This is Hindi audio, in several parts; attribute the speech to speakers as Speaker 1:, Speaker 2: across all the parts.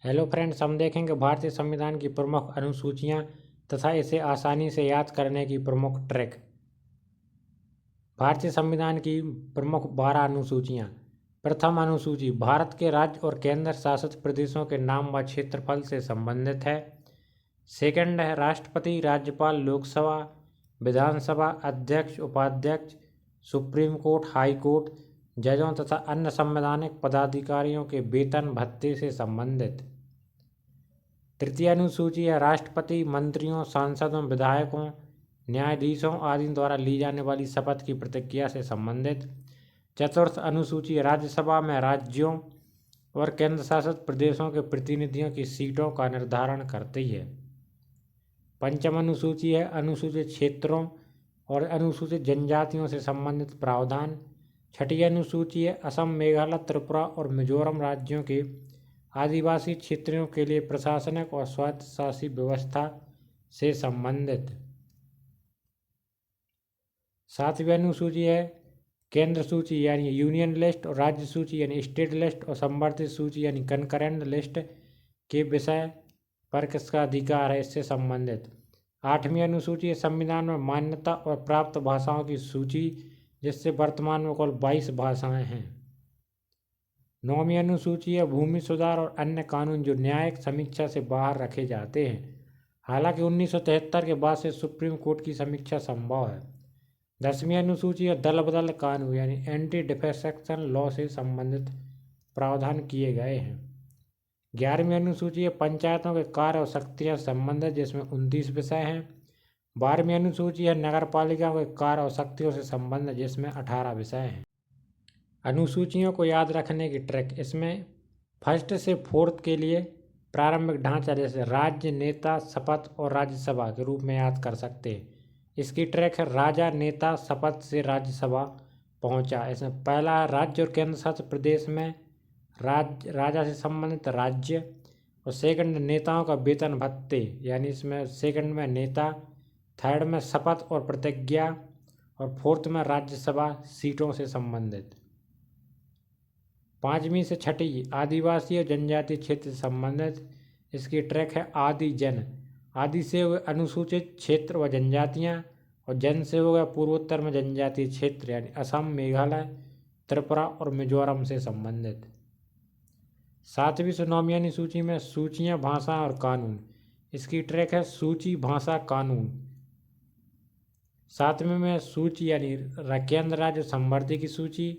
Speaker 1: हेलो फ्रेंड्स, हम देखेंगे भारतीय संविधान की प्रमुख अनुसूचियां तथा इसे आसानी से याद करने की प्रमुख ट्रिक। भारतीय संविधान की प्रमुख 12 अनुसूचियां। प्रथम अनुसूची भारत के राज्य और केंद्र शासित प्रदेशों के नाम व क्षेत्रफल से संबंधित है। सेकंड है राष्ट्रपति, राज्यपाल, लोकसभा, विधानसभा अध्यक्ष, उपाध्यक्ष, सुप्रीम कोर्ट, हाई कोर्ट, जजों तथा अन्य संवैधानिक पदाधिकारियों के वेतन भत्ते से संबंधित। तृतीय अनुसूची है राष्ट्रपति, मंत्रियों, सांसदों, विधायकों, न्यायाधीशों आदि द्वारा ली जाने वाली शपथ की प्रतिज्ञा से संबंधित। चतुर्थ अनुसूची राज्यसभा में राज्यों और केंद्र शासित प्रदेशों के प्रतिनिधियों की सीटों का निर्धारण करती है। पंचम अनुसूची है अनुसूचित क्षेत्रों और अनुसूचित जनजातियों से संबंधित प्रावधान। छठी अनुसूची है असम, मेघालय, त्रिपुरा और मिजोरम राज्यों के आदिवासी क्षेत्रों के लिए प्रशासनिक और स्वायत्तशासी व्यवस्था से संबंधित। सातवीं अनुसूची है केंद्र सूची यानी यूनियन लिस्ट और राज्य सूची यानी स्टेट लिस्ट और संवर्धित सूची यानी कंकरेंट लिस्ट के विषय पर किसका अधिकार है, इससे संबंधित। आठवीं अनुसूची है संविधान में मान्यता और प्राप्त भाषाओं की सूची, जिससे वर्तमान में कुल 22 भाषाएं हैं। नौवीं अनुसूची है भूमि सुधार और अन्य कानून जो न्यायिक समीक्षा से बाहर रखे जाते हैं। हालांकि 1973 के बाद से सुप्रीम कोर्ट की समीक्षा संभव है। 10वीं अनुसूची है दल बदल कानून यानी एंटी डिफेक्शन लॉ से संबंधित प्रावधान किए गए हैं। 11वीं अनुसूची है पंचायतों के कार्य और शक्तियाँ संबंधित, जिसमें 29 विषय हैं। 12वीं अनुसूची है नगर पालिका के कार्य और शक्तियों से संबंधित, जिसमें 18 विषय हैं। अनुसूचियों को याद रखने की ट्रिक। इसमें फर्स्ट से फोर्थ के लिए प्रारंभिक ढांचा जैसे राज्य, नेता, शपथ और राज्यसभा के रूप में याद कर सकते हैं। इसकी ट्रिक है राजा, नेता, शपथ से राज्यसभा पहुंचा। इसमें पहला है राज्य और केंद्र शासित प्रदेश में राजा से संबंधित राज्य, और सेकंड नेताओं का वेतन भत्ते यानी इसमें सेकंड में नेता, थर्ड में शपथ और प्रतिज्ञा, और फोर्थ में राज्यसभा सीटों से संबंधित। 5वीं से 6वीं आदिवासी और जनजातीय क्षेत्र से संबंधित। इसकी ट्रैक है आदि जन। आदि से हुए अनुसूचित क्षेत्र व जनजातियाँ, और जन से हो गया पूर्वोत्तर में जनजातीय क्षेत्र यानी असम, मेघालय, त्रिपुरा और मिजोरम से संबंधित। 7वीं से 9वीं अनुसूची में सूचियाँ, भाषा और कानून। इसकी ट्रैक है सूची, भाषा, कानून। 7वीं में सूची यानी केंद्र राज्य संवर्धी की सूची।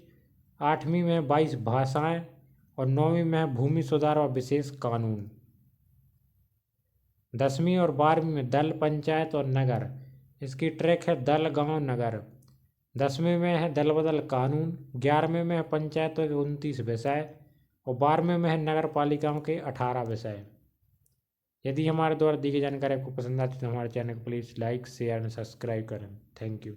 Speaker 1: 8वीं में 22 भाषाएं, और 9वीं में है भूमि सुधार और विशेष कानून। 10वीं और 12वीं में दल, पंचायत और नगर। इसकी ट्रैक है दल, गांव, नगर। 10वीं में है दल बदल कानून। 11वीं में है पंचायतों के 29 विषय, और 12वीं में है नगर पालिकाओं के 18 विषय। यदि हमारे द्वारा दी गई जानकारी आपको पसंद आती है तो हमारे चैनल को please like, share and subscribe करें। Thank you.